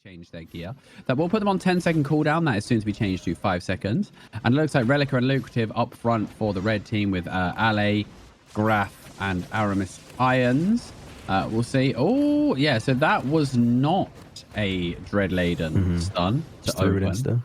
change their gear. That will put them on 10-second cooldown. That is soon to be changed to 5 seconds. And it looks like Relica and Lucrative up front for the red team with Ale, Graf, and Aramis Irons. We'll see. Oh, yeah. So that was not a Dread-laden stun to open.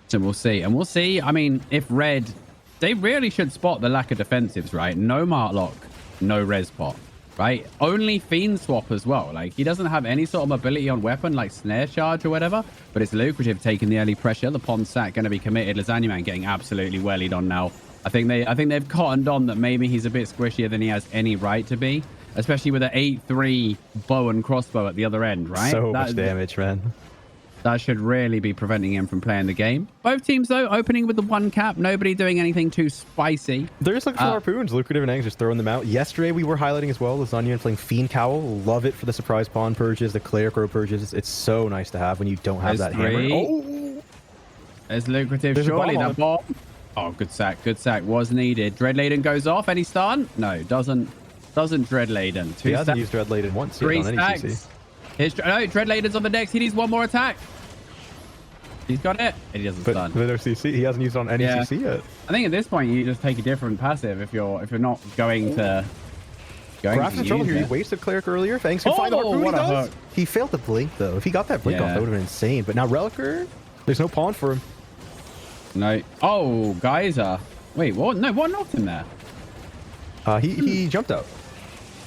So we'll see. And we'll see. I mean, if Red, they really should spot the lack of defensives, right? No Martlock, no res pot. Right? Only Fiend swap as well. Like, he doesn't have any sort of mobility on weapon like Snare Charge or whatever, but it's Lucrative taking the early pressure. The Pond Sack going to be committed. Lasagna Man getting absolutely wellied on now. I think they've cottoned on that maybe he's a bit squishier than he has any right to be, especially with an 8-3 bow and crossbow at the other end, right? So much damage, man. That should really be preventing him from playing the game. Both teams, though, opening with the 1 cap. Nobody doing anything too spicy. They're just looking for harpoons. Lucrative and Eggs just throwing them out. Yesterday, we were highlighting as well. Lasagna playing Fiend Cowl. Love it for the surprise pawn purges, the Cleric Row purges. It's so nice to have when you don't have that hammer. Oh! There's Lucrative. Surely that bomb. Oh, good sack. Good sack was needed. Dread-laden goes off. Any stun? No, doesn't Dread-laden. He hasn't used Dread-laden once yet on any CC. No, Dread-laden's on the next. He needs one more attack. He's got it. And he doesn't stun. But no CC. He hasn't used it on any CC yet. I think at this point you just take a different passive if you're not going to. Graf's in trouble here. He wasted Cleric earlier. Thanks. Can find the harpoon. What a hook. He failed the blink though. If he got that blink off, that would have been insane. But now Relicer, there's no pawn for him. No. Oh, Geyser. Wait, what? No, what knocked him there? He jumped out.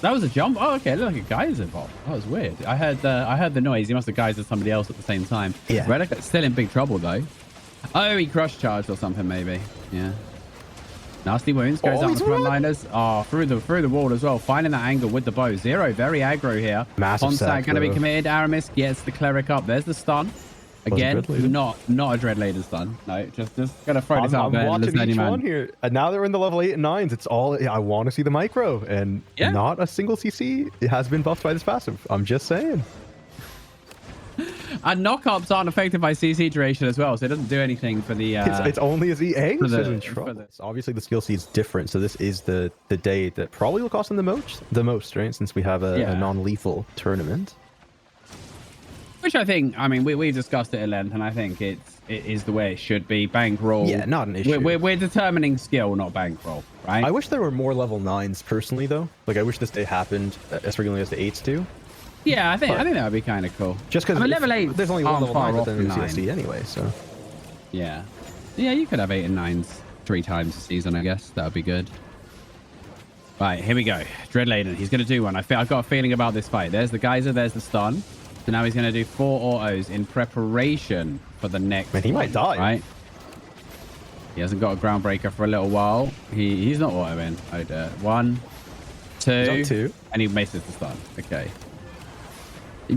That was a jump? Oh, okay. It looked like a geyser pop. That was weird. I heard the noise. He must have geysered somebody else at the same time. Yeah. Relica's still in big trouble, though. Oh, he crush charged or something, maybe. Yeah. Nasty wounds. Goes out the frontliners. Oh, through the wall as well. Finding that angle with the bow. Zero, very aggro here. Massive sack going to be committed. Aramis gets the Cleric up. There's the stun. Again, not a Dread-laden stun. No, just gonna throw this out there. I'm watching each one here. And now they're in the level 8 and 9s. It's all I want to see the micro, and not a single CC has been buffed by this passive. I'm just saying. And knockups aren't affected by CC duration as well, so it doesn't do anything for the. It's only as the eggs is in trouble. Obviously, the skill seed is different, so this is the day that probably will cost them the most, right? Since we have a non-lethal tournament. Which I think, I mean, we've discussed it at length, and I think it is the way it should be. Bankroll. Yeah, not an issue. We're determining skill, not bankroll, right? I wish there were more level 9s personally, though. Like, I wish this day happened as regularly as the 8s do. Yeah, I think that would be kind of cool. Just because level 8, there's only one level 9 within CSD anyway, so. Yeah, you could have 8 and 9s 3 times a season, I guess. That would be good. Right, here we go. Dread-laden, he's going to do one. I've got a feeling about this fight. There's the geyser, there's the stun. So now he's going to do 4 autos in preparation for the next Man, he might die. Right? He hasn't got a groundbreaker for a little while. He's not autoing. Oh, dear. 1, 2. And he misses the stun. Okay.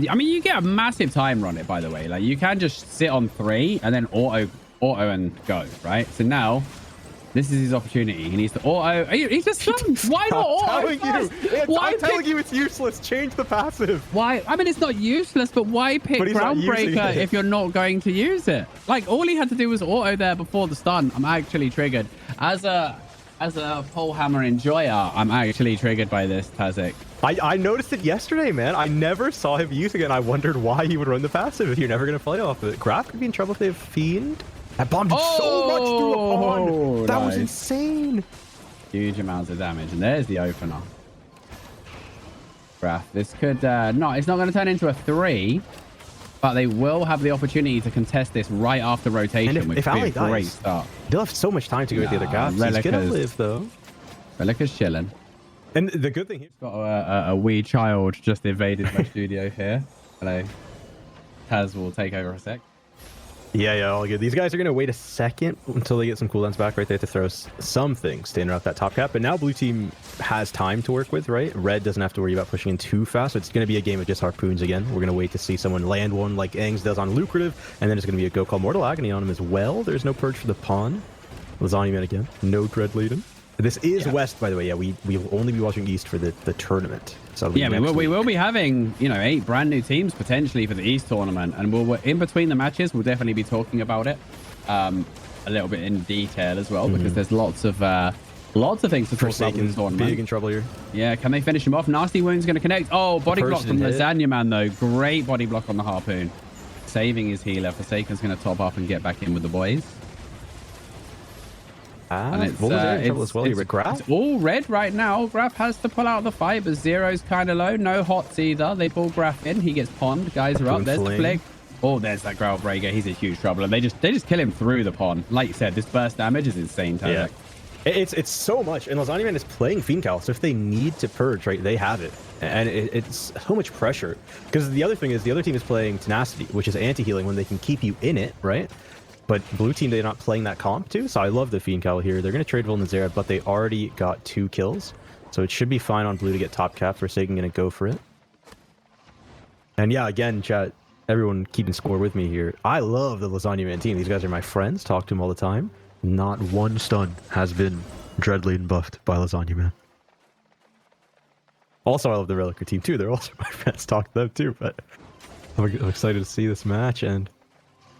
I mean, you get a massive timer on it, by the way. Like, you can just sit on 3 and then auto and go, right? So now, this is his opportunity. He needs to auto. He's just stunned. Why not auto? I'm telling you it's useless. Change the passive. Why? I mean, it's not useless, but why pick Groundbreaker if you're not going to use it? Like, all he had to do was auto there before the stun. I'm actually triggered. As a pole hammer enjoyer, I'm actually triggered by this, Tazik. I noticed it yesterday, man. I never saw him using it, and I wondered why he would run the passive if you're never going to play off of it. Graf could be in trouble if they have Fiend. That bomb did so much through a pawn. That was insane. Huge amounts of damage. And there's the opener. Graf, this could it's not going to turn into a 3, but they will have the opportunity to contest this right after rotation, and if Ali dies, great start. They'll have so much time to go with the other guys. He's going to live, though. Relica's chilling. And the good thing, he's got a wee child just invaded my studio here. Hello. Taz will take over a sec. Yeah, all good. These guys are going to wait a second until they get some cooldowns back, right? They have to throw something standing out that top cap. But now blue team has time to work with, right? Red doesn't have to worry about pushing in too fast. So it's going to be a game of just harpoons again. We're going to wait to see someone land one like Aang's does on Lucrative. And then it's going to be a go call Mortal Agony on him as well. There's no purge for the pawn. Lasagna Man again. No Dread-laden. This is West, by the way. Yeah, we will only be watching East for the tournament. So yeah, we will be having 8 brand new teams potentially for the East tournament, and we'll in between the matches we'll definitely be talking about it a little bit in detail as well, because there's lots of things to talk about in this tournament. Big in trouble here. Yeah, can they finish him off? Nasty Wound's going to connect. Oh, body block from Lasagna Man though. Great body block on the harpoon. saving his healer. Forsaken's going to top up and get back in with the boys. And it's, as well here with Graf. It's all red right now. Graf has to pull out the fight, but Zero's kind of low. No hots either. They pull Graf in. He gets pond. Guys are up. There's the flick. Oh, there's that Groundbreaker. He's in huge trouble. And they just kill him through the pond. Like you said, this burst damage is insane. Yeah. It's so much. And Lasagna Man is playing Fiend Cal, so if they need to purge, right, they have it. And it's so much pressure. Because the other thing is the other team is playing Tenacity, which is anti-healing when they can keep you in it, right? But blue team, they're not playing that comp too. So I love the Fiend Cal here. They're going to trade Vulnizera, but they already got 2 kills. So it should be fine on blue to get top cap. Forsaken going to go for it. And yeah, again, chat, everyone keeping score with me here. I love the Lasagna Man team. These guys are my friends. Talk to them all the time. Not one stun has been Dreadlead buffed by Lasagna Man. Also, I love the Reliquary team too. They're also my friends. Talk to them too. But I'm excited to see this match. And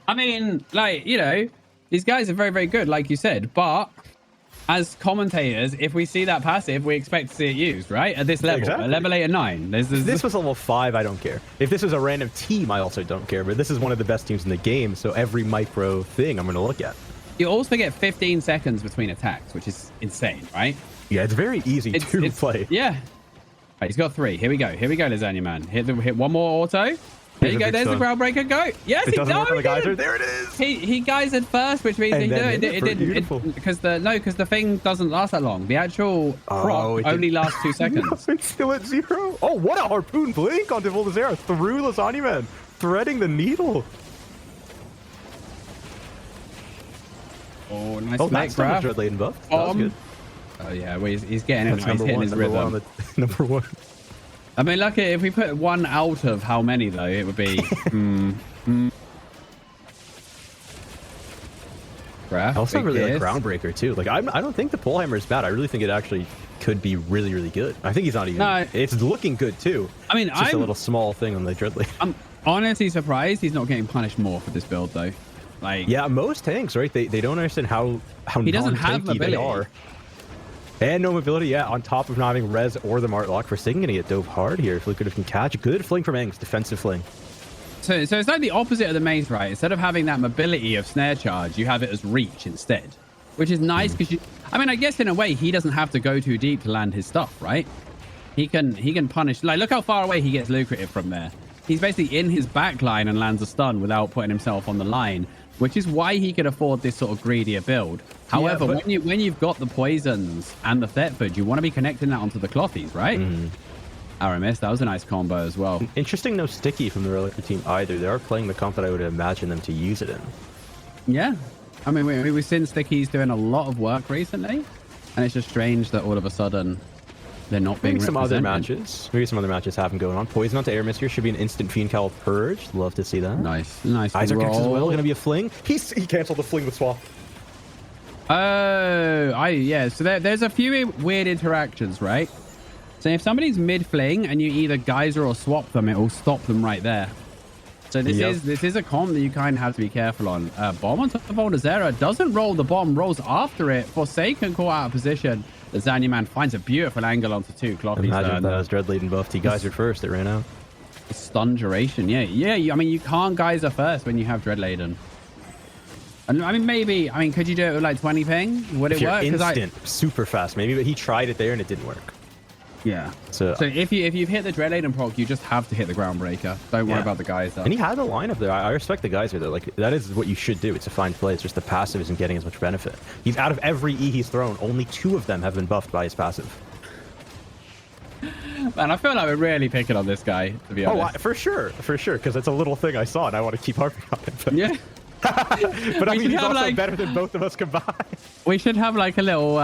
I mean, like, you know, these guys are very, very good, like you said. But as commentators, if we see that passive, we expect to see it used, right? At this level, exactly. At level 8 and 9. If this was level 5, I don't care. If this was a random team, I also don't care. But this is one of the best teams in the game, so every micro thing I'm going to look at. You also get 15 seconds between attacks, which is insane, right? Yeah, it's very easy to play. Yeah. Right, he's got 3. Here we go. Here we go, Lasagna Man. Hit one more auto. There you go. There's the Groundbreaker. Go. Yes, it doesn't does. Work on the geyser. There it is. He geysered first, which means it didn't. Because the thing doesn't last that long. The actual proc only lasts 2 seconds. No, it's still at 0. Oh, what a harpoon blink on Vulnizera through Lasagna Man, threading the needle. Oh, nice. That's not Dreadlead buff. That was good. Oh yeah, well, he's getting it. He's hitting his rhythm. Number 1. I mean, look, if we put 1 out of how many, though, it would be... I also really like Groundbreaker, too. Like, I don't think the Polehammer is bad. I really think it actually could be really, really good. I think he's not even... No, it's looking good, too. I mean, it's just a little small thing on the Dreadlead. I'm honestly surprised he's not getting punished more for this build, though. Like, yeah, most tanks, right? They don't understand how he doesn't have mobility. They are. And no mobility, yeah, on top of not having res or the Martlock. Forsaken gonna get dove hard here if Lucrative can catch. Good fling from Engs, defensive fling. So it's like the opposite of the maze, right? Instead of having that mobility of snare charge, you have it as reach instead. Which is nice because I mean, I guess in a way he doesn't have to go too deep to land his stuff, right? He can punish, like, look how far away he gets Lucrative from there. He's basically in his back line and lands a stun without putting himself on the line, which is why he could afford this sort of greedier build. However, when you've got the poisons and the Thetford, you want to be connecting that onto the clothies, right? Aramis, that was a nice combo as well. Interesting, no sticky from the Reliquary team either. They are playing the comp that I would imagine them to use it in. Yeah. I mean, we've seen stickies doing a lot of work recently, and it's just strange that all of a sudden they're not being represented. Maybe some other matches have them going on. Poison onto Air Mist here should be an instant Fiend Cal purge. Love to see that. Nice Isaac roll. as well. Going to be a fling. He canceled the fling with swap. Oh, yeah. So there's a few weird interactions, right? So if somebody's mid fling and you either geyser or swap them, it will stop them right there. So this is a comp that you kind of have to be careful on. Bomb on top of Vulnizera doesn't roll the bomb, rolls after it. Forsaken caught out of position. The Lasagna Man finds a beautiful angle onto 2 clockies. Imagine if that was Dreadlead and buffed. He geysered first. It ran out. Stun duration. Yeah. I mean, you can't geyser first when you have Dreadladen. And I mean, could you do it with like 20 ping? Would it work? Instant, super fast, maybe. But he tried it there and it didn't work. Yeah. So if you've hit the Dreadladen proc, you just have to hit the Groundbreaker. Don't worry about the geyser. And he had the lineup there. I respect the geyser though. Like, that is what you should do. It's a fine play. It's just the passive isn't getting as much benefit. He's out of every E he's thrown, only 2 of them have been buffed by his passive. Man, I feel like we're really picking on this guy, to be honest. Oh, for sure, because it's a little thing I saw and I want to keep harping on it. But... Yeah. But I mean, he's also better than both of us combined. We should have like a little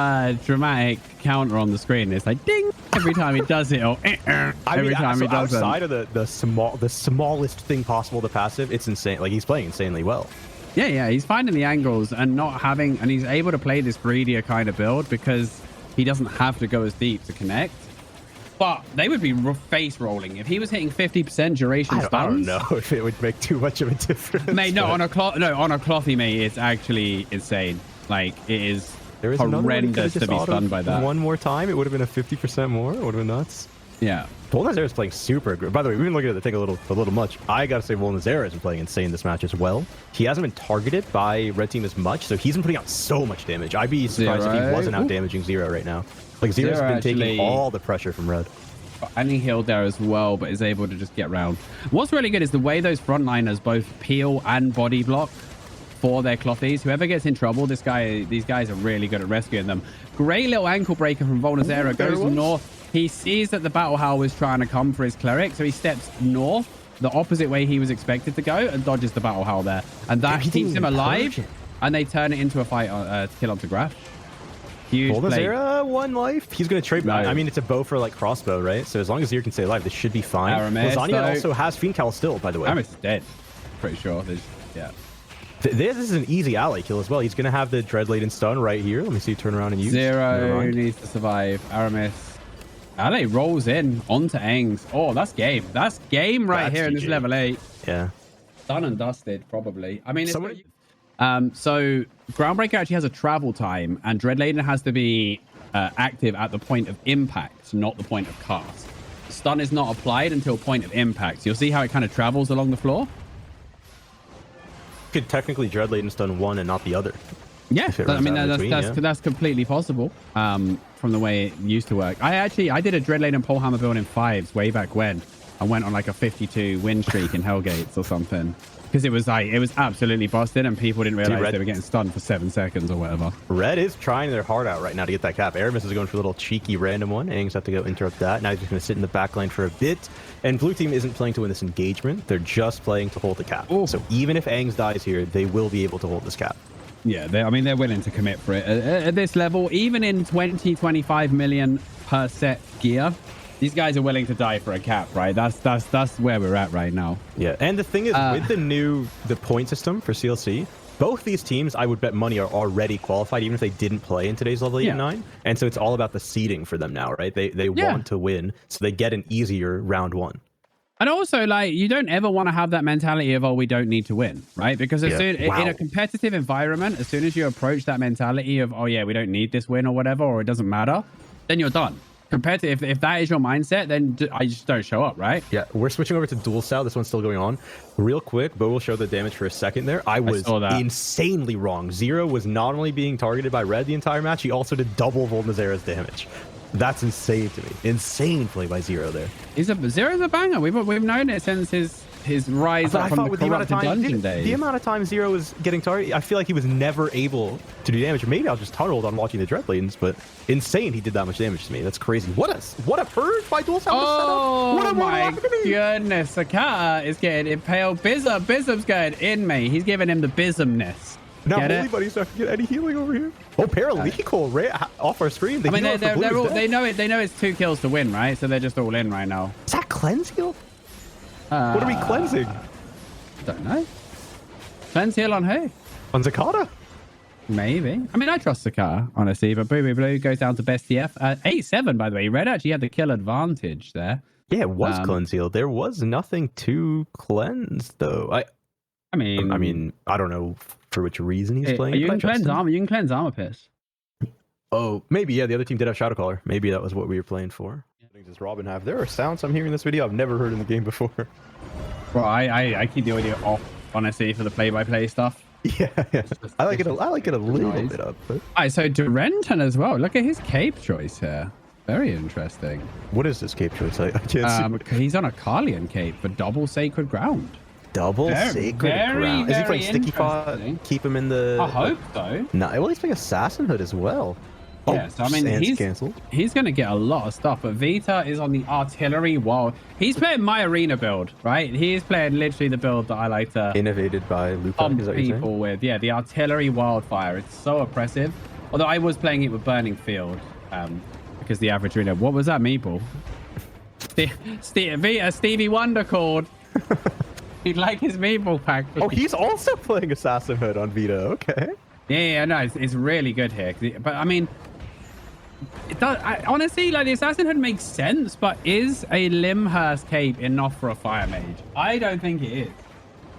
dramatic counter on the screen. It's like ding every time he does it, or every time he does it. Outside of the smallest thing possible to passive, it's insane. Like, he's playing insanely well. Yeah, he's finding the angles and and he's able to play this greedier kind of build because he doesn't have to go as deep to connect. But they would be face rolling if he was hitting 50% duration stuns. I don't know if it would make too much of a difference. Mate, no, on a clothy, mate, it's actually insane. Like, it is horrendous to be stunned by that. One more time, it would have been a 50% more. It would have been nuts. Yeah. Volnazera is playing super good. By the way, we've been looking at the thing a little much. I gotta say, Volnazera has been playing insane this match as well. He hasn't been targeted by red team as much, so he's been putting out so much damage. I'd be surprised if he wasn't out damaging Zero right now. Like Zero's been taking all the pressure from red. And he healed there as well, but is able to just get around. What's really good is the way those frontliners both peel and body block for their clothies. Whoever gets in trouble, these guys are really good at rescuing them. Great little ankle breaker from Volnazera. Goes north. He sees that the battle howl was trying to come for his cleric, so he steps north, the opposite way he was expected to go, and dodges the battle howl there. And that keeps him alive, and they turn it into a fight to kill onto Graf. Huge Volnazera, 1 life. He's going to trade. No. I mean, it's a bow for like crossbow, right? So as long as Zero can stay alive, this should be fine. Lasagna also has Fiend Cowl still, by the way. Aramis is dead. Pretty sure. Yeah. This is an easy ally kill as well. He's going to have the Dread Laden stun right here. Let me see, turn around and use. Zero needs to survive. Aramis. Ale rolls in onto Engs. Oh, that's game. That's game right here in this level 8. Yeah. Done and dusted, probably. I mean, so Groundbreaker actually has a travel time, and Dread Laden has to be active at the point of impact, not the point of cast. Stun is not applied until point of impact. You'll see how it kind of travels along the floor. Could technically Dread Laden stun one and not the other. Yeah, I mean that's completely possible from the way it used to work. I did a Dread Laden Polehammer build in 5s way back when. I went on like a 52 win streak in Hellgates or something because it was absolutely busted and people didn't realize they were getting stunned for 7 seconds or whatever. Red is trying their heart out right now to get that cap. Aramis is going for a little cheeky random one. Aang's have to go interrupt that. Now he's just going to sit in the back line for a bit. And blue team isn't playing to win this engagement. They're just playing to hold the cap. Ooh. So even if Aang's dies here, they will be able to hold this cap. Yeah, they're willing to commit for it. At this level, even in 20-25 million per set gear, these guys are willing to die for a cap, right? That's where we're at right now. Yeah, and the thing is, with the point system for CLC, both these teams, I would bet money, are already qualified, even if they didn't play in today's level 8 and 9. And so it's all about the seeding for them now, right? They want to win, so they get an easier round 1. And also, like, you don't ever want to have that mentality of, oh, we don't need to win, right? Because as soon in a competitive environment, as soon as you approach that mentality of, oh, yeah, we don't need this win or whatever, or it doesn't matter, then you're done. Compared to if that is your mindset, then I just don't show up, right? Yeah, we're switching over to dual style. This one's still going on. Real quick, Bo will show the damage for a second there. I was insanely wrong. Zero was not only being targeted by red the entire match, he also did double Volnazera's damage. That's insane to me. Insane play by Zero there. Zero's a banger. We've known it since his rise up from the corrupted dungeon days. The amount of time Zero was getting targeted, I feel like he was never able to do damage. Or maybe I was just tunneled on watching the Dread Ladens, but insane he did that much damage to me. That's crazy. What a purge by dual sound setup. Oh my goodness. Sakata is getting impaled. Bism's going in me. He's giving him the bismness. Now Holy Buddy's not gonna get any healing over here. Oh, Paralegal right off our screen. I mean, they know it's 2 kills to win, right? So they're just all in right now. Is that cleanse heal? What are we cleansing? Don't know. Cleanse heal on who? On Zakata? Maybe. I mean, I trust Zakata, honestly, but Booby Blue goes down to best TF. 8-7, by the way. Red actually had the kill advantage there. Yeah, it was cleanse heal. There was nothing to cleanse, though. I mean, I don't know for which reason he's playing. You can cleanse armor. You can cleanse armor piss. Oh, maybe. Yeah, the other team did have Shadowcaller. Maybe that was what we were playing for. Does Robin have? There are sounds I'm hearing in this video I've never heard in the game before. Well, I keep the audio off, honestly, for the play-by-play stuff. Yeah. I like it a little bit up. But... All right, so Durenton as well. Look at his cape choice here. Very interesting. What is this cape choice? I can't see. He's on a Carlian cape for double Sacred Ground. Double Sacred Ground. Is he playing Sticky Paw? Keep him in the... I hope so. No, well, he's playing Assassin Hood as well. Yeah, so I mean, he's going to get a lot of stuff, but Vita is on the artillery wall. He's playing my arena build, right? He is playing literally the build that I like to... Innovated by Luca, pump people with. Yeah, the artillery wildfire. It's so oppressive. Although I was playing it with Burning Field, because the average arena... What was that, Meeple? Stevie Wonder called. He'd like his Meeple pack. Oh, he's also playing Assassin Hood on Vita. Okay. Yeah, no, it's really good here. But I mean... It does, honestly, like the Assassin Hood makes sense, but is a Limhurst cape enough for a Fire Mage? I don't think it is.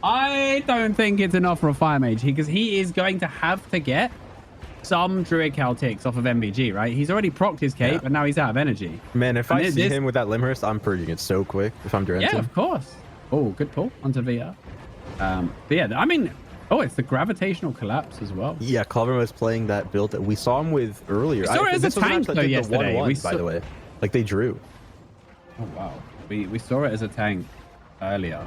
I don't think it's enough for a Fire Mage because he is going to have to get some Druid Cal ticks off of MVG, right? He's already procced his cape, and now he's out of energy. Man, if I see him with that Limhurst, I'm purging it so quick if I'm Durenton. Yeah, of course. Oh, good pull onto Vita. But yeah, I mean, oh, it's the gravitational collapse as well. Yeah, Clever was playing that build that we saw him with earlier. We saw it as a tank though yesterday. By the way, like they drew. Oh wow, we saw it as a tank earlier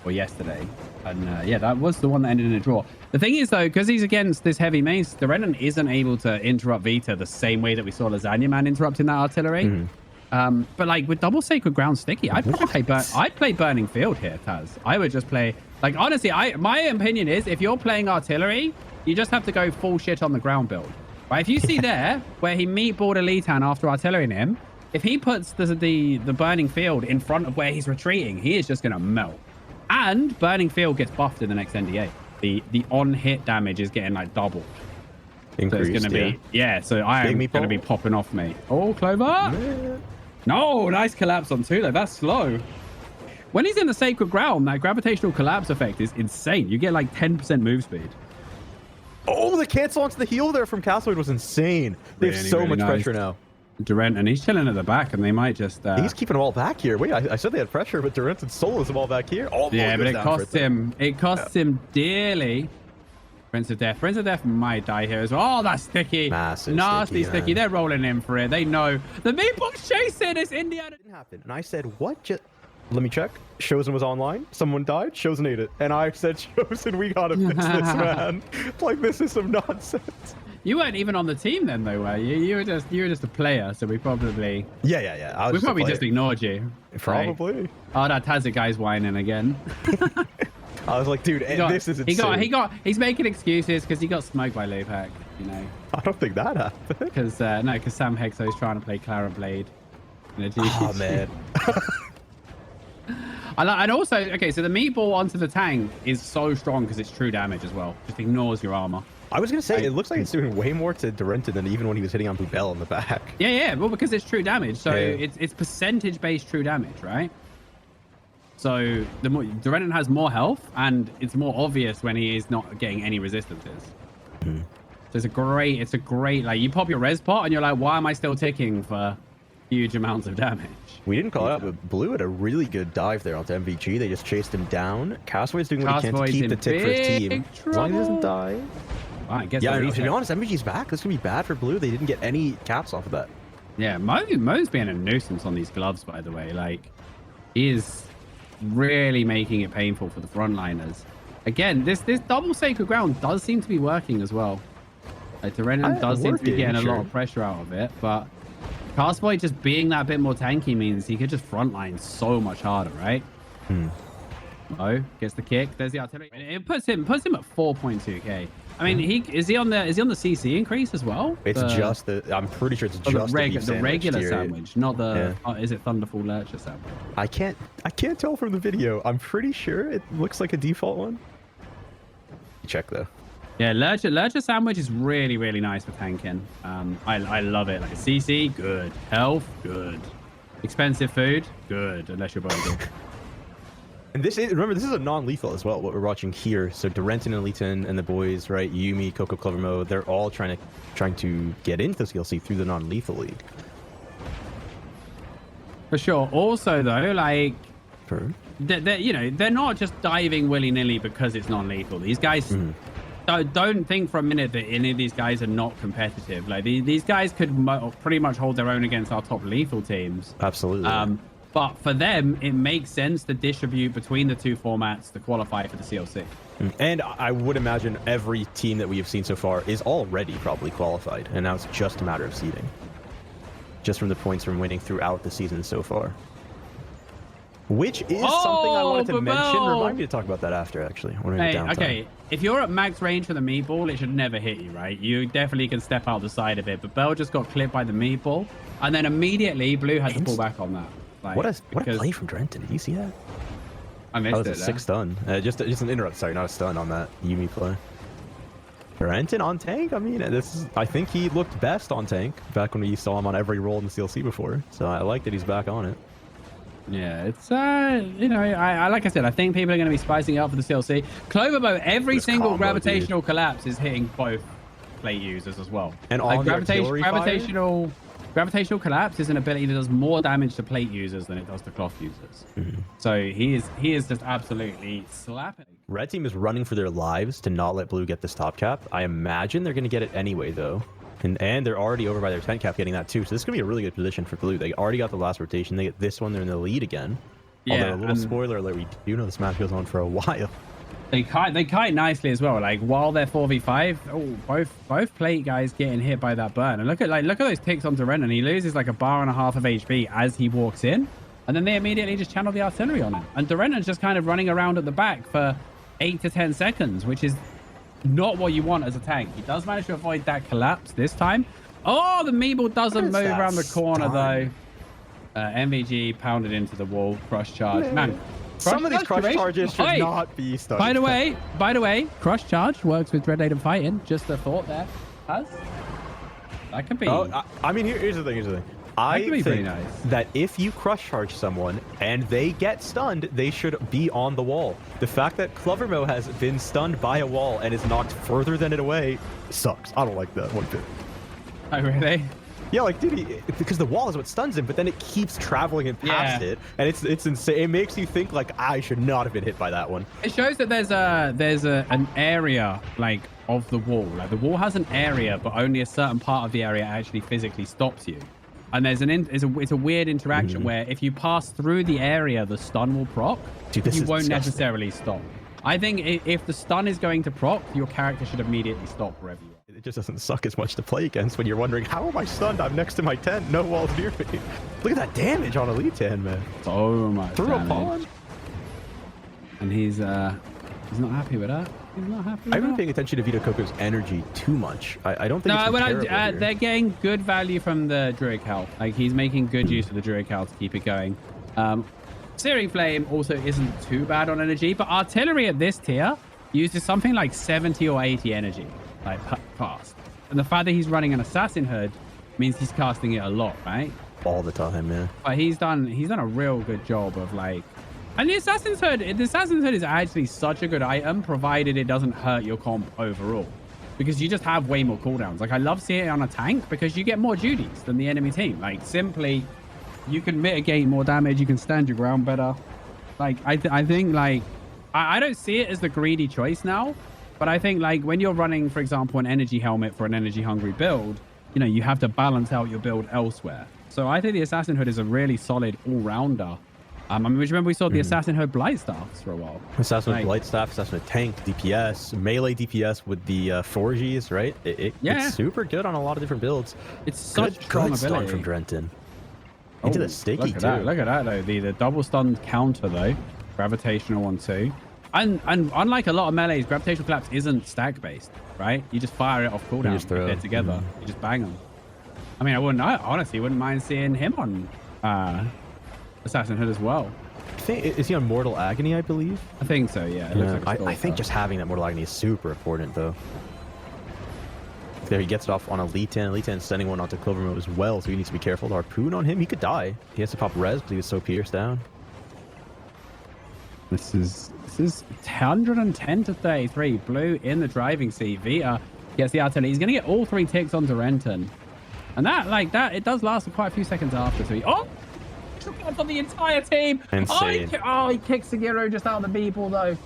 or yesterday, and yeah, that was the one that ended in a draw. The thing is though, because he's against this heavy mace, the Renan isn't able to interrupt Vita the same way that we saw Lasagna Man interrupting that artillery. But like with double Sacred Ground sticky, I'd probably play Burning Field here, Taz. I would just play, like, honestly, my opinion is if you're playing artillery, you just have to go full shit on the ground build. Right? If you see there where he meatballed a Litan after artillerying him, if he puts the Burning Field in front of where he's retreating, he is just gonna melt. And Burning Field gets buffed in the next NDA. The on hit damage is getting like doubled. Increased, so it's gonna be so I am gonna be popping off, mate. Oh, Clover. Yeah. No, nice collapse on 2 though. That's slow. When he's in the Sacred Ground, that gravitational collapse effect is insane. You get like 10% move speed. Oh, the cancel onto the heal there from Castlewood was insane. They have so much pressure now. Durant, and he's chilling at the back, and they might just... he's keeping them all back here. Wait, I said they had pressure, but Durant and solos them all back here. Yeah, but it costs him. It costs him dearly. Prince of Death. Prince of Death might die here as well. Oh, that's sticky. Massive nasty sticky. They're rolling in for it. They know. The meatball's chasing this Indiana. Didn't happen. And I said, what? Let me check. Chosen was online. Someone died. Chosen ate it. And I said, Chosen, we gotta fix this, man. Like, this is some nonsense. You weren't even on the team then, though, were you? You were just a player, so we probably... Yeah. We probably just ignored you. Probably. Like, oh, that Tazza guy's whining again. I was like, dude, this is insane. He's making excuses because he got smoked by Lupac, you know. I don't think that happened. Because Sam Hexo's trying to play Clara Blade. Oh, man. And also, okay, so the meatball onto the tank is so strong because it's true damage as well. Just ignores your armor. I was going to say, it looks like it's doing way more to Durenton than even when he was hitting on Bubel in the back. Yeah, well, because it's true damage. So it's percentage-based true damage, right? So Durenton has more health, and it's more obvious when he is not getting any resistances. So it's a great, like, you pop your res pot, and you're like, why am I still ticking for huge amounts of damage? We didn't call it out, but Blue had a really good dive there onto MVG. They just chased him down. Castaway's doing what he can to keep the tick for his team. As long as he doesn't die. I guess to be honest, MVG's back. This is going to be bad for Blue. They didn't get any caps off of that. Yeah, Mo's being a nuisance on these gloves, by the way. Like, he is really making it painful for the frontliners. Again, this double Sacred Ground does seem to be working as well. Like, Tyrenan does seem to be getting a lot of pressure out of it, but Castboy just being that bit more tanky means he could just frontline so much harder, right? Oh, gets the kick. There's the artillery. It puts him at 4.2k. I mean, is he on the CC increase as well? It's just I'm pretty sure it's just the regular sandwich, not the. Is it Thunderfall Lurcher sandwich? I can't tell from the video. I'm pretty sure it looks like a default one. Check though. Yeah, Lurcher sandwich is really, really nice for tanking. I love it. Like CC, good. Health, good. Expensive food, good. Unless you're broken. And remember, this is a non-lethal as well, what we're watching here. So Durenton and Leeton and the boys, right? Yumi, Coco, Clovermo, they're all trying to get into the CLC through the non-lethal league. For sure. Also, though, like, they're not just diving willy-nilly because it's non-lethal. These guys don't think for a minute that any of these guys are not competitive. Like, these guys could pretty much hold their own against our top lethal teams. Absolutely. But for them, it makes sense to distribute between the two formats to qualify for the CLC. And I would imagine every team that we have seen so far is already probably qualified. And now it's just a matter of seeding. Just from the points from winning throughout the season so far. Which is something I wanted to mention. Remind me to talk about that after, actually. Okay, if you're at max range for the meatball, it should never hit you, right? You definitely can step out the side of it. But Bell just got clipped by the meatball. And then immediately, Blue had to pull back on that. Like, what a play from Durenton. Did you see that? I missed it. That was a 6 stun. Just an interrupt. Sorry, not a stun on that Yumi play. Durenton on tank. I mean, I think he looked best on tank back when we saw him on every role in the CLC before. So I like that he's back on it. Yeah, it's I like I said, I think people are going to be spicing it up for the CLC. Cloverbow, every single gravitational collapse is hitting both plate users as well. And like on the artillery fire? Gravitational collapse is an ability that does more damage to plate users than it does to cloth users. So he is just absolutely slapping. Red team is running for their lives to not let blue get this top cap. I imagine they're going to get it anyway, though. And they're already over by their 10 cap getting that, too. So this is going to be a really good position for blue. They already got the last rotation. They get this one. They're in the lead again. Yeah, although a little spoiler alert, we do know this match goes on for a while. They kite nicely as well. Like while they're 4v5, both plate guys getting hit by that burn. And look at those ticks onto Ren, and he loses like a bar and a half of HP as he walks in, and then they immediately just channel the artillery on him. And Dorenton's just kind of running around at the back for 8 to 10 seconds, which is not what you want as a tank. He does manage to avoid that collapse this time. Oh, the Meeble doesn't move around the corner though. MVG pounded into the wall, crush charge. Man. Some of these crush charges should not be stunned. By the way, crush charge works with Red Lane fighting. Just a thought there. That could be. Oh, I mean, here's the thing. I think that if you crush charge someone and they get stunned, they should be on the wall. The fact that Clovermo has been stunned by a wall and is knocked further than it away sucks. I don't like that one bit. Oh, really? Yeah, like, dude, because the wall is what stuns him, but then it keeps traveling and past it, and it's insane. It makes you think like I should not have been hit by that one. It shows that there's an area like of the wall. Like the wall has an area, but only a certain part of the area actually physically stops you. And there's it's a weird interaction where if you pass through the area, the stun will proc. Dude, you won't necessarily stop. I think if the stun is going to proc, your character should immediately stop wherever you are. It just doesn't suck as much to play against when you're wondering, how am I stunned? I'm next to my tent. No walls near me. Look at that damage on Elite 10, man. So much Through damage. a pawn. And he's not happy with that. He's not happy with I've been that. paying attention to Vito Coco's energy too much. I don't think it's they're getting good value from the Druid Cal. Like, he's making good use of the Druid Cal to keep it going. Searing Flame also isn't too bad on energy, but Artillery at this tier uses something like 70 or 80 energy, like cast. And the fact that he's running an Assassin Hood means he's casting it a lot, right? All the time, man. But he's done a real good job of like, and the Assassin's Hood is actually such a good item, provided it doesn't hurt your comp overall, because you just have way more cooldowns. Like, I love seeing it on a tank because you get more duties than the enemy team. Like, simply, you can mitigate more damage, you can stand your ground better. Like, I think like, I don't see it as the greedy choice now, but I think like when you're running, for example, an energy helmet for an energy hungry build, you know, you have to balance out your build elsewhere. So I think the Assassin Hood is a really solid all-rounder. I mean, remember we saw the Assassin Hood Blight Staffs for a while. Assassin Hood Blight Staff, Assassin Hood Tank, DPS, melee DPS with the 4Gs, right? It's super good on a lot of different builds. It's such good strong ability. stun from Drenton. Into the sticky, Look at that, though. The double stun counter, though. Gravitational one, too. And unlike a lot of melees, Gravitational Collapse isn't stack-based, right? You just fire it off cooldown. If they're together. You just bang them. I mean, I honestly wouldn't mind seeing him on Assassin Hood as well. Is he on Mortal Agony, I believe? I think so, yeah. It looks like I think just having that Mortal Agony is super important, though. There, he gets it off on Elite 10. Elite 10 sending one onto Clovermo as well, so he needs to be careful. The Harpoon on him, he could die. He has to pop res, but he was so pierced down. This is 110 to 33. Blue in the driving seat. Vita gets the artillery. He's going to get all 3 ticks onto Renton. And that, it does last for quite a few seconds after. So took out on the entire team. Insane. He kicks Sagiro just out of the meatball though.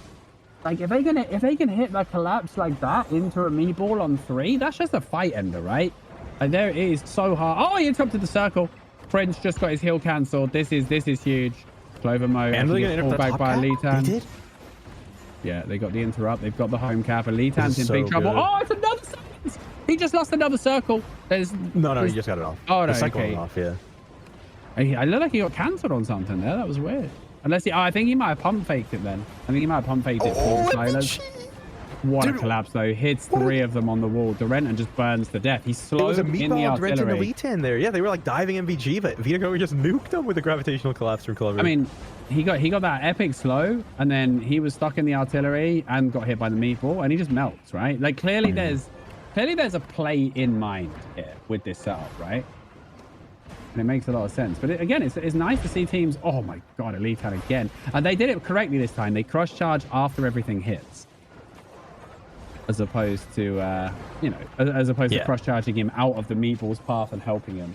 Like, if they can hit that collapse like that into a meatball on 3, that's just a fight ender, right? And there it is so hard. Oh, he interrupted the circle. Prince just got his heal cancelled. This is huge. Clovermo actually pulled back by Litan. They did? Yeah, they got the interrupt. They've got the home cap, and Litan's in big trouble. Good. Oh, it's another second. He just lost another circle. No, he just got it off. Oh, no, okay. Off, yeah. I look like he got cancelled on something there. That was weird. Unless I think he might have pump faked it then. I think he might have pump faked it for Silas. What a collapse though. Hits 3 of them on the wall. Dorenton just burns to death. He's slow in the artillery. Elite 10 there. Yeah, they were like diving MVG, but Vito just nuked them with the gravitational collapse from Clover. I mean, he got that epic slow, and then he was stuck in the artillery and got hit by the meatball, and he just melts, right? Like, clearly there's a play in mind here with this setup, right? And it makes a lot of sense. But again, it's nice to see teams. Oh my god, Elite had again, and they did it correctly this time. They cross charge after everything hits. as opposed to, you know, as opposed to Yeah. cross-charging him out of the meatball's path and helping him.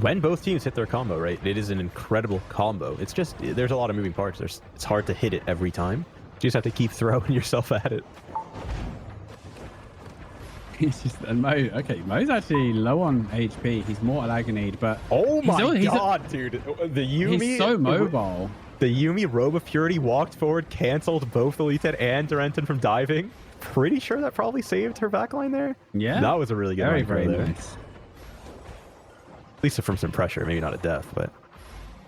When both teams hit their combo, right, it is an incredible combo. It's just, there's a lot of moving parts. It's hard to hit it every time. You just have to keep throwing yourself at it. He's just, and Mo, okay, Mo's actually low on HP. He's mortal agony, but Oh my he's god, dude. The Yuumi. he's so mobile. The Yuumi Robe of Purity walked forward, canceled both Elite and Durenton from diving. Pretty sure that probably saved her backline there. Yeah. That was a really good Very, micro very there. nice. At least from some pressure, maybe not a death, but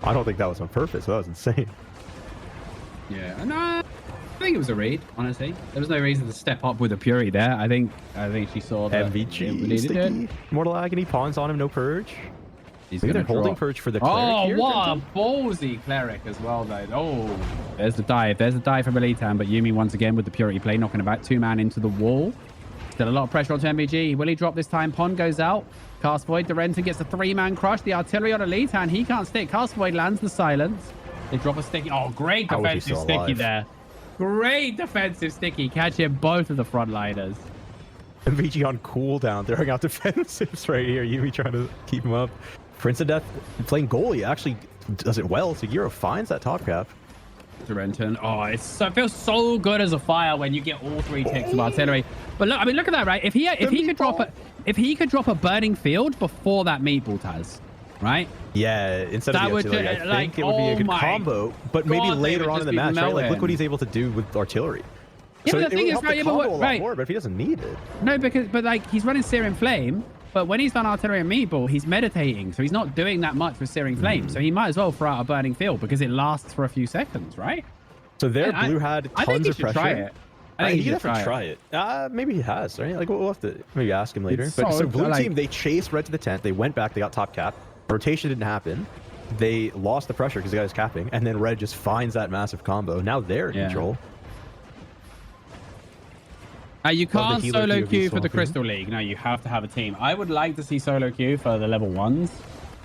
I don't think that was on purpose. That was insane. Yeah, no, I think it was a read, honestly. There was no reason to step up with a Puri there. I think she saw that MVG, it needed sticky. it. Mortal Agony, pawns on him, no purge. He's Maybe gonna they're holding drop. purge for the cleric Oh, here, what a Durenton? ballsy cleric as well, though. Oh, there's the dive. There's the dive from Elitan, but Yuumi once again with the Purity play, knocking about 2-man into the wall. Still a lot of pressure onto MVG. Will he drop this time? Pond goes out. Cast Void. Durenton gets the 3-man crush. The artillery on Elitan. He can't stick. Cast Void lands the silence. They drop a sticky. Oh, great How is he defensive still sticky alive? there. Great defensive sticky. Catching both of the frontliners. MVG on cooldown, throwing out defensives right here. Yuumi trying to keep him up. Prince of Death playing goalie actually does it well. Sugiro finds that top cap. Durenton. Oh, it feels so good as a fire when you get all 3 ticks of artillery. But look, I mean, look at that, right? If he could drop a burning field before that meatball Taz, right? Yeah, instead of That the would artillery, do- I like, think it would be a oh good my combo. But maybe God, they later would on in just the be match, right? Like, look melting. what he's able to do with artillery. Yeah, but the it thing would is, help right, the yeah, but combo a what- lot right. more, but if he doesn't need it. No, but like he's running Searing Flame, but when he's done artillery and meatball, he's meditating, so he's not doing that much with Searing Flame. So he might as well throw out a burning field because it lasts for a few seconds, right? So there, I- Blue had I think tons he of should pressure. try it. I think He he could should definitely try it. Maybe he has, right? Like we'll have to maybe ask him later. It's But so, so Blue like- team, they chased Red to the tent. They went back. They got top cap. Rotation didn't happen. They lost the pressure because the guy was capping, and then Red just finds that massive combo. Now they're in Yeah. control. You can't healer solo POV queue for the swapping. Crystal League. No, you have to have a team. I would like to see solo queue for the level 1s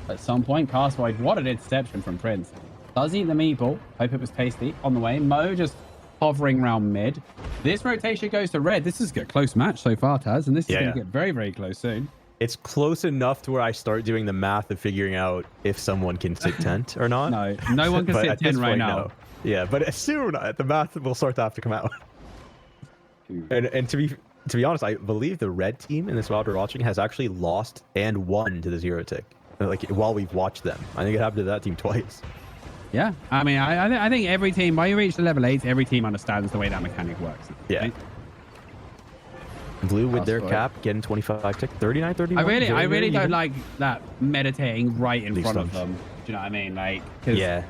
at some point. Cast Void, what an interception from Prince. Does eat the meatball. Hope it was tasty. On the way. Mo just hovering around mid. This rotation goes to Red. This is a close match so far, Taz, and this is Yeah, going yeah. to get very, very close soon. It's close enough to where I start doing the math of figuring out if someone can sit tent or not. No one can But sit at this 10 right point, now. no. Yeah, but soon the math will start to have to come out. And to be honest, I believe the Red team in this round we're watching has actually lost and won to the 0 tick. Like while we've watched them, I think it happened to that team twice. Yeah, I mean, I think every team, when you reach the level 8, every team understands the way that mechanic works. Yeah. right? Blue with their That's cap getting 25 tick, 39, 31. I really very don't even. like that meditating right in These front of stunts. them. Do you know what I mean? Like, 'cause Yeah.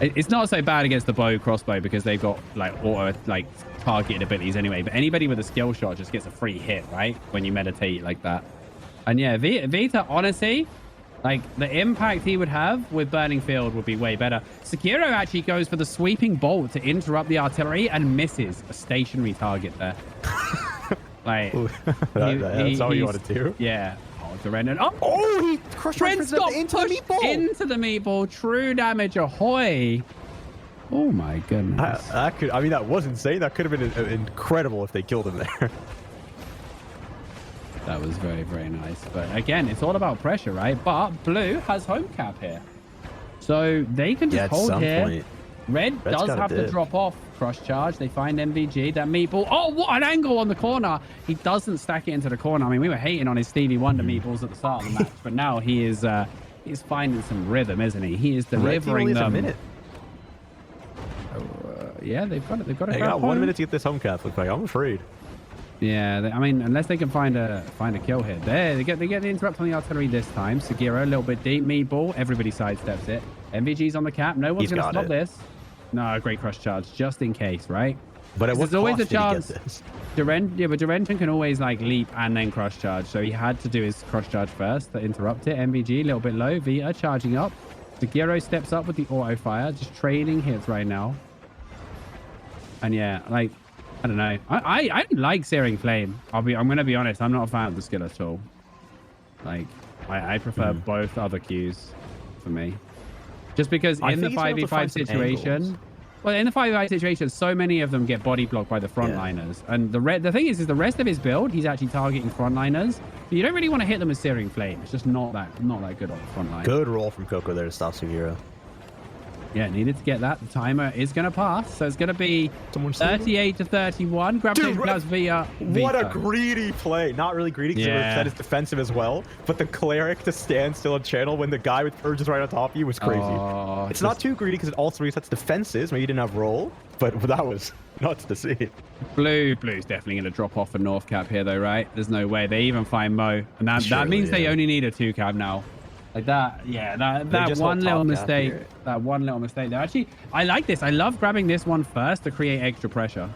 it's not so bad against the bow crossbow because they've got like auto like targeted abilities anyway. But anybody with a skill shot just gets a free hit, right? When you meditate like that. And yeah, Vita, honestly, like the impact he would have with Burning Field would be way better. Sekiro actually goes for the sweeping bolt to interrupt the artillery and misses a stationary target there. Like That's all you want to do. Yeah. Oh, Durenton. Oh, Oh, he crushed Prince got into the pushed meatball. into the meatball. True damage, ahoy! Oh my goodness. That was insane. That could have been incredible if they killed him there. That was very, very nice. But again, it's all about pressure, right? But Blue has home cap here, so they can just Yeah, at hold some here. point. Red Red's does got a have to dip. drop off. Cross charge. They find MVG. That meatball. Oh, what an angle on the corner. He doesn't stack it into the corner. I mean, we were hating on his Stevie Wonder meatballs at the start of the match, but now he's finding some rhythm, isn't he? He is Red team delivering only has them. a minute. Yeah, they've got it. They've got it. They got 1 minute to get this home cap. Look like I'm afraid. Yeah, I mean, unless they can find a kill here. There, they get the interrupt on the artillery this time. Sugiro a little bit deep, meatball. Everybody sidesteps it. MVG's on the cap. No one's He's going to got stop it. this. No, great cross charge, just in case, right? But at what There's always cost a did he get chance. this? But Durenton can always like leap and then cross charge. So he had to do his cross charge first to interrupt it. MVG a little bit low. Vita charging up. Sugiro steps up with the auto fire, just trading hits right now. And yeah, like, I don't know. I like Searing Flame. I'm going to be honest. I'm not a fan of the skill at all. Like, I prefer both other Qs for me. Just because I in the think he's been able to 5v5 find some situation, angles. Well, in the 5v5 situation, so many of them get body blocked by the frontliners. And the thing is the rest of his build, he's actually targeting frontliners. But you don't really want to hit them with Searing Flame. It's just not that good on the front line. Good roll from Coco there to stop Sugiro. Yeah, needed to get that. The timer is going to pass. So it's going to be 38 to 31. Gravitation plus via. What a greedy play. Not really greedy because it said it's defensive as well. But the cleric to stand still on channel when the guy with Purge is right on top of you was crazy. It's not too greedy because it also resets defenses. Maybe you didn't have roll, but that was nuts to see. Blue's definitely going to drop off a North cap here though, right? There's no way. They even find Mo. And that means they only need a 2 cap now. Like that, yeah, that one little mistake, that one little mistake there. Actually, I like this. I love grabbing this one first to create extra pressure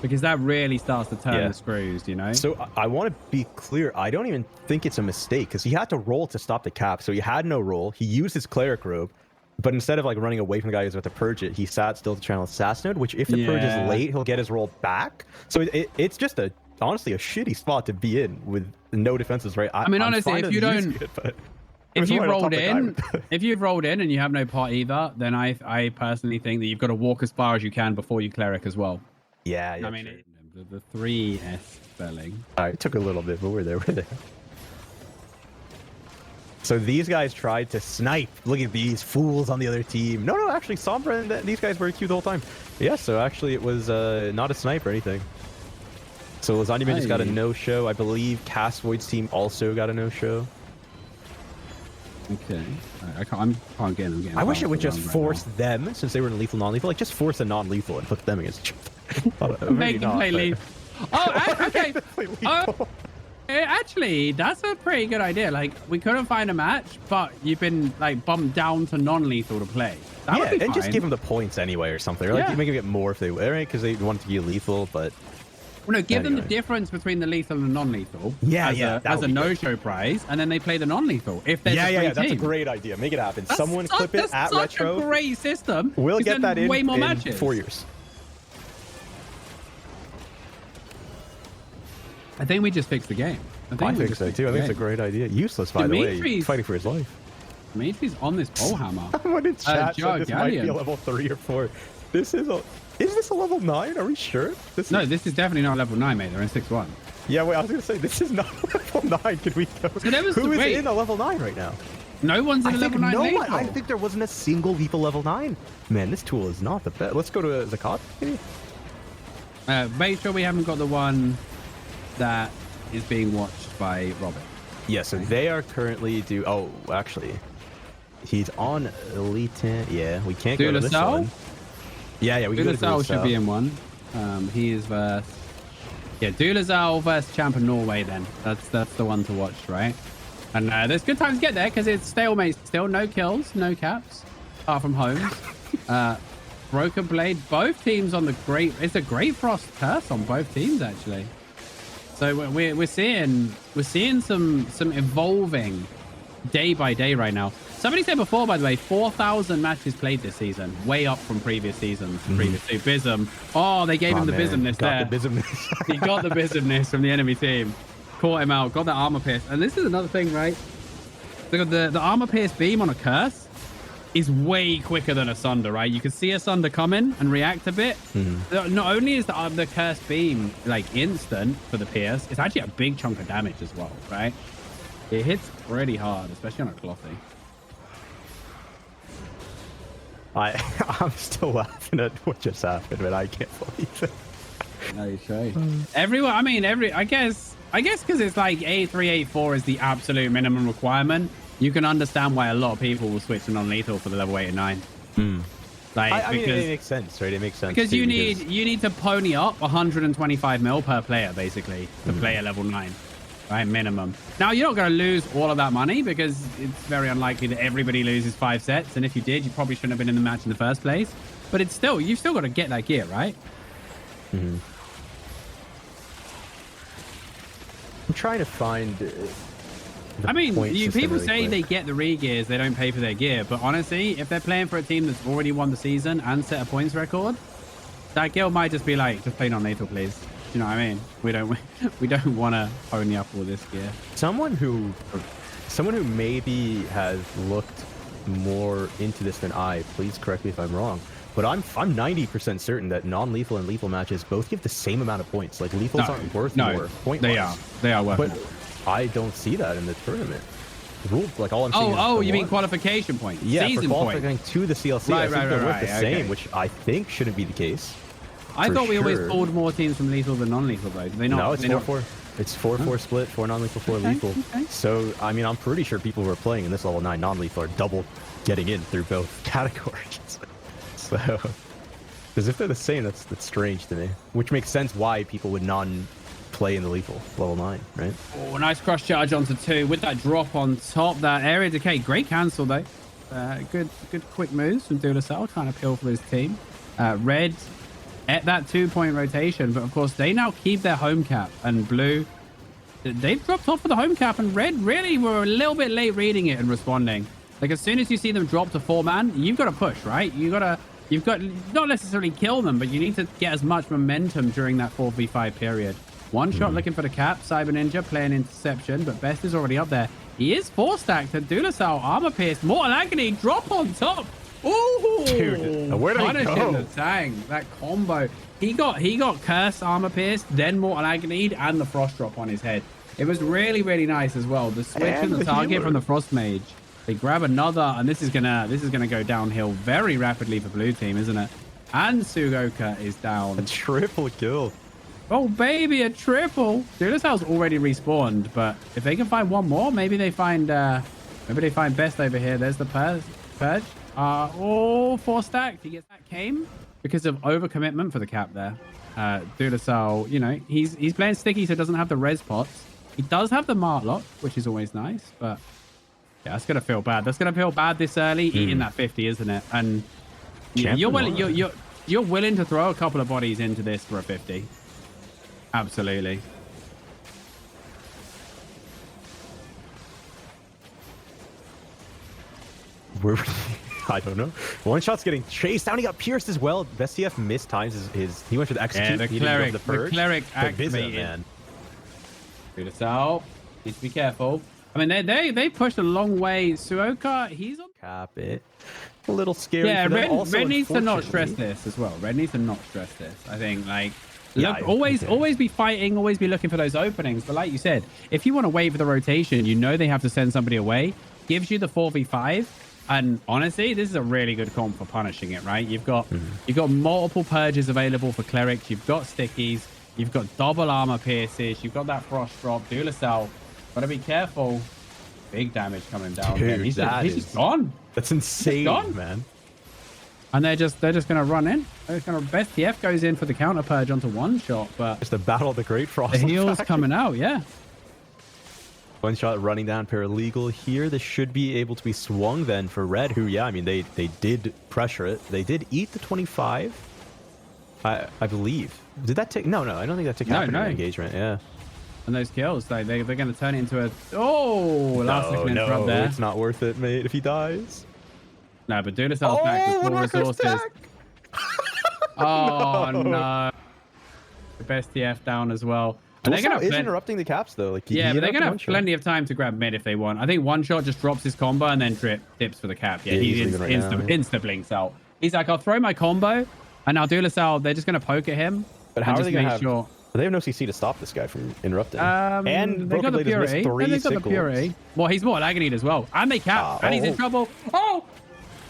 because that really starts to turn the screws, you know? So I want to be clear. I don't even think it's a mistake because he had to roll to stop the cap. So he had no roll. He used his cleric robe, but instead of like running away from the guy who's about to purge it, he sat still to channel assassin node, which if the purge is late, he'll get his roll back. So it's just honestly a shitty spot to be in with no defenses, right? I mean, honestly, if you don't... If you've rolled in and you have no pot either, then I personally think that you've got to walk as far as you can before you cleric as well. Yeah. I mean, the 3S spelling. All right, it took a little bit, but we're there. So these guys tried to snipe. Look at these fools on the other team. No, actually, Sombra and these guys were queued the whole time. Yeah, so actually it was not a snipe or anything. So Lasagna just got a no-show. I believe Cast Void's team also got a no-show. Okay. I can't get them. I wish it would just force them, since they were in lethal, non-lethal, like just force a non-lethal and put them against each other. Make them play lethal. Oh, okay. Actually, that's a pretty good idea. Like, we couldn't find a match, but you've been like bumped down to non-lethal to play. That would be fine. Just give them the points anyway or something. Or like you make them get more if they were, right? Because they want to be lethal, but... Well, no, give them the difference between the lethal and non-lethal. As a no-show prize, and then they play the non-lethal. If there's a that's a great idea. Make it happen. Someone clip it at Retro. Such a great system. We'll get that in way more matches. 4 years. I think we just fixed the game. I think so too. I think it's a great idea. Useless, by the way. Fighting for his life. Dimitri's on this pole hammer. Someone in chat said this might be a level 3 or 4. This is a... Is this a level 9? Are we sure? No, this is definitely not level 9, mate. They're in 6-1. Yeah, wait, I was going to say, this is not level 9. Could we go? So Who is in a level 9 right now? No one's in a level 9 lethal. I think there wasn't a single lethal level 9. Man, this tool is not the best. Let's go to Zakat, maybe? Make sure we haven't got the one that is being watched by Robert. Yeah, so they are currently Oh, actually, he's on Elite 10. Yeah, we can't go to this one. Yeah, we can go to Dulazal should be in one. He is versus... Yeah, Dulazal versus Champ of Norway then. That's the one to watch, right? And there's good time to get there because it's stalemate still. No kills, no caps, apart from Holmes. Broken Blade, both teams on the Great... It's a Great Frost curse on both teams, actually. So we're seeing some evolving day by day right now. Somebody said before, by the way, 4,000 matches played this season, way up from previous seasons. Previous to Bism. Oh, they gave him the Bismness there. He got the Bismness from the enemy team. Caught him out, got the armor pierce. And this is another thing, right? The armor pierce beam on a curse is way quicker than a Sunder, right? You can see a Sunder coming and react a bit. Not only is the curse beam like instant for the pierce, it's actually a big chunk of damage as well, right? It hits pretty hard, especially on a Clothy. I'm still laughing at what just happened, but I can't believe it. No, you're straight. Everyone, I guess because it's like A3, A4 is the absolute minimum requirement. You can understand why a lot of people will switch to non-lethal for the level 8 and 9. Like, I mean, it makes sense, right? It makes sense because you need to pony up 125 mil per player basically to play a level 9. Right, minimum. Now, you're not going to lose all of that money because it's very unlikely that everybody loses 5 sets. And if you did, you probably shouldn't have been in the match in the first place. But you've still got to get that gear, right? I'm trying to find... people say they get the re-gears, they don't pay for their gear. But honestly, if they're playing for a team that's already won the season and set a points record, that guild might just be like, just play non-lethal, please. You know what I mean? We don't want to pony up all this gear. Someone who maybe has looked more into this than I, please correct me if I'm wrong, But I'm 90% certain that non-lethal and lethal matches both give the same amount of points. Like lethals aren't worth more point. They are worth but more. I don't see that in the tournament. Rule, like all I'm seeing. You mean qualification points? Yeah, season for qualifying to the CLC, I think they're worth the same, which I think shouldn't be the case. I thought we always pulled more teams from lethal than non-lethal though. Do they not? No, it's 4-4. It's 4-4 split, 4 non-lethal, 4 lethal. Okay. So, I mean, I'm pretty sure people who are playing in this level 9 non-lethal are double getting in through both categories. So, because if they're the same, that's strange to me. Which makes sense why people would play in the lethal level 9, right? Oh, nice cross charge onto 2 with that drop on top. That area decay, great cancel though. Good quick moves from Dulasel, trying to peel for his team. Red at that 2-point rotation, but of course they now keep their home cap, and blue, they've dropped off for the home cap, and red really were a little bit late reading it and responding. Like as soon as you see them drop to 4-man, you've got to push, right? You've got not necessarily kill them, but you need to get as much momentum during that 4v5 period. One shot looking for the cap. Cyber Ninja playing interception, but Best is already up there. He is 4-stacked. And Dulasel armor pierced. Mortal Agony drop on top. Ooh, dude, where did he go? The tank. That combo. He got cursed armor pierced, then Mortal Agony, and the frost drop on his head. It was really, really nice as well. The switch and the target from the frost mage. They grab another, and this is gonna go downhill very rapidly for blue team, isn't it? And Sugoka is down. A triple kill. Oh baby, a triple. Dulasel's already respawned, but if they can find one more, maybe they find Best over here. There's the purge. 4 stacked. He gets that came because of overcommitment for the cap there. Dulasel, you know, he's playing sticky, so doesn't have the res pots. He does have the Martlock, which is always nice, but yeah, that's gonna feel bad. That's gonna feel bad this early, eating that 50, isn't it? And you're willing to throw a couple of bodies into this for a 50. Absolutely. I don't know. One shot's getting chased down. He got pierced as well. Best TF missed times his. He went for the execute. Yeah, the cleric activated. Man. Dulasel needs to be careful. I mean, they pushed a long way. Suoka, he's on cap it. A little scary. Yeah, for them. Red needs to not stress this as well. Red needs to not stress this. I think, like, yeah, look, always be fighting, always be looking for those openings. But like you said, if you want to wait for the rotation, you know they have to send somebody away. Gives you the 4v5. And honestly, this is a really good comp for punishing it, right? You've got multiple purges available for clerics. You've got stickies. You've got double armor pierces. You've got that frost drop. Dulasel, gotta be careful. Big damage coming down. Dude, he's just gone. That's insane, man. And they're just gonna run in. Best TF goes in for the counter purge onto one shot, but just the battle of the Great Frost. The heal's coming out, yeah. One shot running down paralegal here. This should be able to be swung then for red, who, yeah, I mean, they did pressure it. They did eat the 25, I believe. Did that take? No, I don't think that took happened in the engagement. Yeah. And those kills, they're going to turn it into a... Oh, last second interrupt there. It's not worth it, mate, if he dies. No, but Dulasel's back with full resources. Oh, no. The best TF down as well. And they're is interrupting the caps, though. Like, yeah, but they're going to have plenty of time to grab mid if they want. I think one shot just drops his combo and then dips for the cap. Yeah, he insta blinks out. He's like, I'll throw my combo, and now Dulasel, they're just going to poke at him. But how are they going to have... Sure. They have no CC to stop this guy from interrupting. And they got the purity. The purity. Well, he's more agonied as well. And they cap. And he's in trouble. Oh!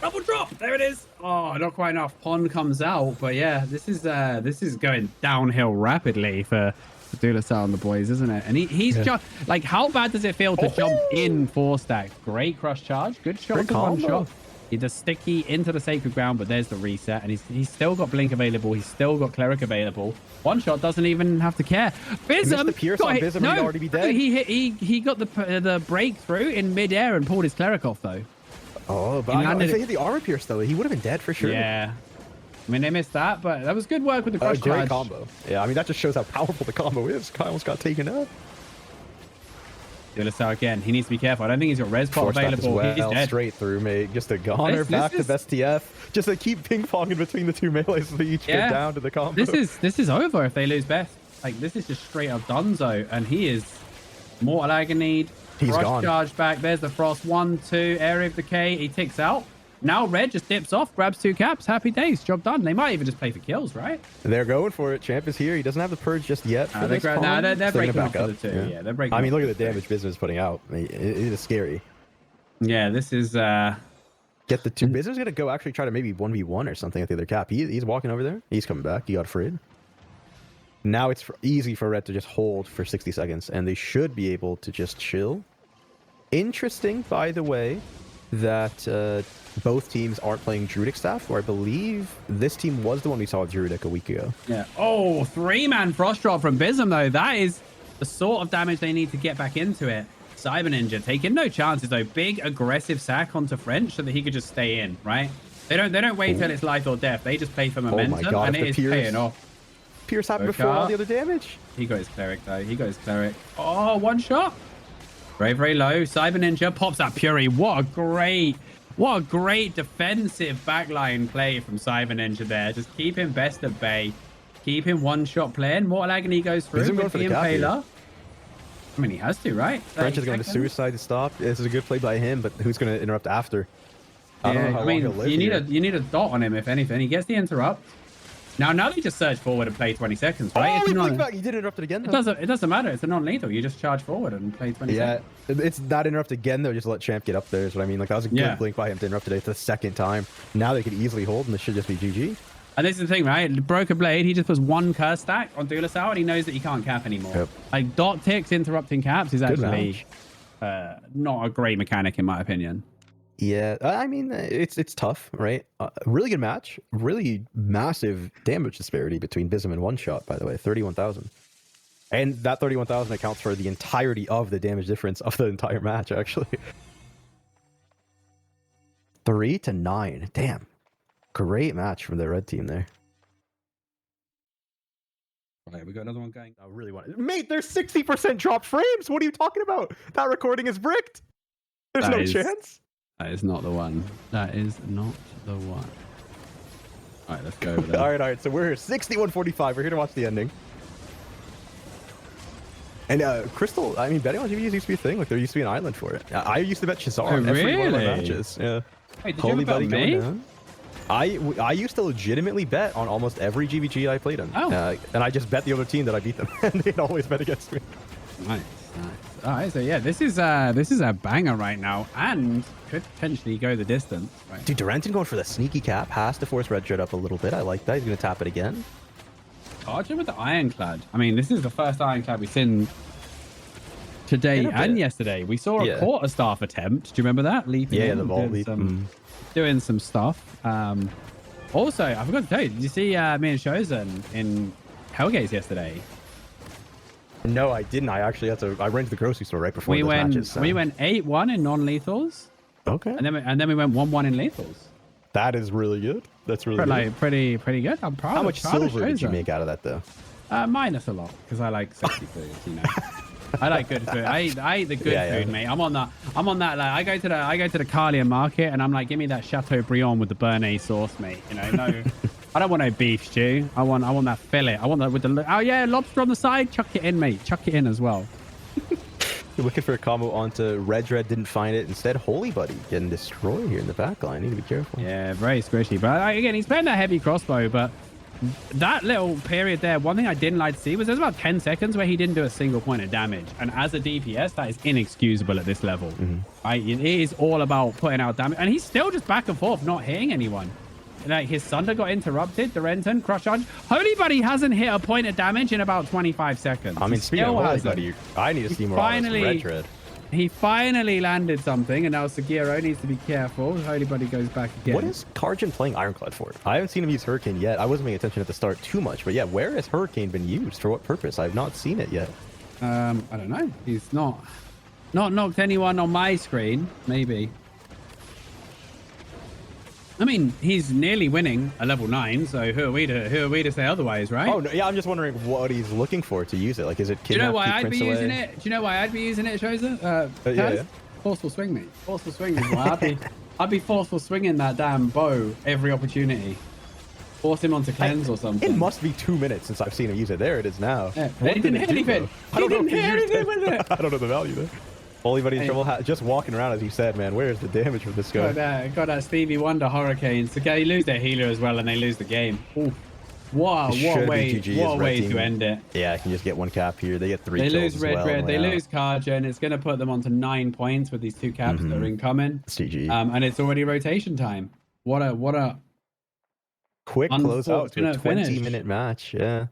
Double drop. There it is. Oh, not quite enough. Pond comes out. But yeah, this is going downhill rapidly for Dulasel and the boys, isn't it? And he's just like, how bad does it feel to jump in 4-stack? Great crush charge. Good shot to one shot. He does sticky into the sacred ground, but there's the reset, and he's still got blink available. He's still got cleric available. One shot doesn't even have to care. Bism, the pierce on Bism, he'd already be dead. He got the breakthrough in midair and pulled his cleric off though. Oh, but if they hit the armor pierce though, he would have been dead for sure. Yeah. I mean, they missed that, but that was good work with the crush charge. Great combo. Yeah, I mean, that just shows how powerful the combo is. Kyle almost got taken out. Dulasel again. He needs to be careful. I don't think he's got res pot available. Well. He's dead. Straight through, mate. Just a goner back to best TF. Just to keep ping-ponging between the two melees so they each get down to the combo. This is over if they lose best. Like, this is just straight up Dunzo, and he is mortal agony. He's gone. Charge back. There's the frost. 1, 2. Area of decay. He ticks out. Now Red just dips off, grabs 2 caps. Happy days. Job done. They might even just play for kills, right? They're going for it. Champ is here. He doesn't have the purge just yet. For this they're breaking off for the 2. Yeah, they're breaking. I mean, look at the damage Business is putting out. I mean, it is scary. Yeah, this is. Get the 2. Business is gonna go actually try to maybe 1v1 or something at the other cap. He's walking over there. He's coming back. He got afraid. Now it's easy for Red to just hold for 60 seconds, and they should be able to just chill. Interesting, by the way, that both teams aren't playing Druidic Staff, or I believe this team was the one we saw with Druidic a week ago. Yeah. Oh, 3-man Frost Drop from Bism, though. That is the sort of damage they need to get back into it. Cyber Ninja taking no chances, though. Big, aggressive sack onto French so that he could just stay in, right? They don't wait till it's life or death. They just play for momentum, oh my God, and it is paying off. Pierce happened before all the other damage. He got his Cleric, though. He got his Cleric. Oh, 1 shot. Very, very low. Cyber Ninja pops that Fury. What a great defensive backline play from Cyber Ninja there. Just keep him best at bay. Keep him 1-shot playing. Mortal Agony goes through with the Impaler. I mean, he has to, right? French is going to suicide to stop. This is a good play by him, but who's going to interrupt after? I don't know how long he'll live here. You need a dot on him, if anything. He gets the interrupt. Now they just surge forward and play 20 seconds, right? Oh, he did interrupt it again, though. It doesn't matter. It's a non-lethal. You just charge forward and play 20 seconds. Yeah, it's not interrupt again, though. Just let Champ get up there is what I mean. Like, that was a good blink by him to interrupt it the 2nd time. Now they could easily hold, and this should just be GG. And this is the thing, right? Broken Blade, he just puts 1 curse stack on Duelisau, and he knows that he can't cap anymore. Yep. Like, dot ticks interrupting caps is actually not a great mechanic, in my opinion. Yeah, I mean, it's tough, right? Really good match. Really massive damage disparity between Bism and 1-shot, by the way. 31,000. And that 31,000 accounts for the entirety of the damage difference of the entire match, actually. 3-9. Damn. Great match from the red team there. Okay, we got another one going. I really want it. Mate, there's 60% dropped frames. What are you talking about? That recording is bricked. There's no chance. That is not the one. That is not the one. All right, let's go over there. all right. So we're here, 61:45. We're here to watch the ending. And Crystal, I mean, betting on GVs used to be a thing. Like, there used to be an island for it. I used to bet Shazar on every one of my matches. Yeah. Wait, did you bet me? I used to legitimately bet on almost every GVG I played in. Oh. And I just bet the other team that I beat them. And they'd always bet against me. Nice. All right, so yeah, this is a banger right now, and could potentially go the distance. Right. Dude, Duranton going for the sneaky cap has to force Red Dread up a little bit. I like that. He's going to tap it again. Charge him with the Ironclad. I mean, this is the first Ironclad we've seen today and yesterday. We saw a quarterstaff attempt. Do you remember that? Leaping in, the vault leap. Doing some stuff. Also, I forgot to tell you, did you see me and Shozen in Hellgates yesterday? No, I didn't. I actually had to. I ran to the grocery store right before the matches. So. We went 8-1 in non-lethals. Okay. And then we went 1-1 in lethals. That is really good. That's really good. Pretty good. I'm proud. How much silver did you make out of that, though? Minus a lot, because I like sexy food. You know, I like good food. I eat the good food, mate. I'm on that. Like, I go to the Carlian market, and I'm like, give me that Chateaubriand with the Béarnaise sauce, mate. You know, no. I don't want no beef stew. I want that fillet. I want that with the lobster on the side. Chuck it in, mate. Chuck it in as well. You're looking for a combo onto Red Dread, didn't find it. Instead, Holy Buddy getting destroyed here in the back line. Need to be careful. Yeah, very squishy. But again, he's playing that heavy crossbow. But that little period there, one thing I didn't like to see was there's about 10 seconds where he didn't do a single point of damage. And as a DPS, that is inexcusable at this level. Right? It is all about putting out damage. And he's still just back and forth, not hitting anyone. Like, his Sunder got interrupted. Duranton, Crush Charge. Holy Buddy hasn't hit a point of damage in about 25 seconds. I mean, speaking of Holy Buddy, I need to see more of Red Dread. He finally landed something, and now Sagiro needs to be careful. Holy Buddy goes back again. What is Karjan playing Ironclad for? I haven't seen him use Hurricane yet. I wasn't paying attention at the start too much, but yeah, where has Hurricane been used? For what purpose? I've not seen it yet. I don't know. He's not knocked anyone on my screen. Maybe. I mean, he's nearly winning a level 9, so who are we to say otherwise, right? Oh, no, yeah, I'm just wondering what he's looking for to use it. Like, is it Do you know why I'd be using it? Do you know why I'd be using it, Shoza? Yeah. Forceful swing, mate. Forceful swing is why I'd be forceful swinging that damn bow every opportunity. Force him onto cleanse or something. It must be 2 minutes since I've seen him use it. There it is now. Yeah, he didn't hit anything. He didn't hit anything with it. I don't know the value there. Holy Buddy's trouble. Just walking around, as you said, man. Where is the damage from this guy? Got that Stevie Wonder Hurricane. So they lose their healer as well, and they lose the game. Ooh. What a way to end it. Yeah, I can just get one cap here. They get 3 They kills lose as red, well red. They lose Karja, and it's going to put them onto 9 points with these 2 caps that are incoming. CG. And it's already rotation time. What a quick close out to a 20-minute finish. match. Yeah.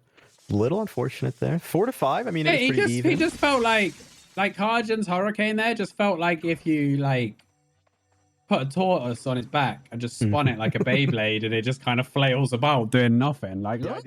Little unfortunate there. 4 to 5. I mean, it's pretty even. He just felt like Karjan's Hurricane there just felt like if you put a tortoise on its back and just spun it like a Beyblade and it just kind of flails about doing nothing. Like, yeah,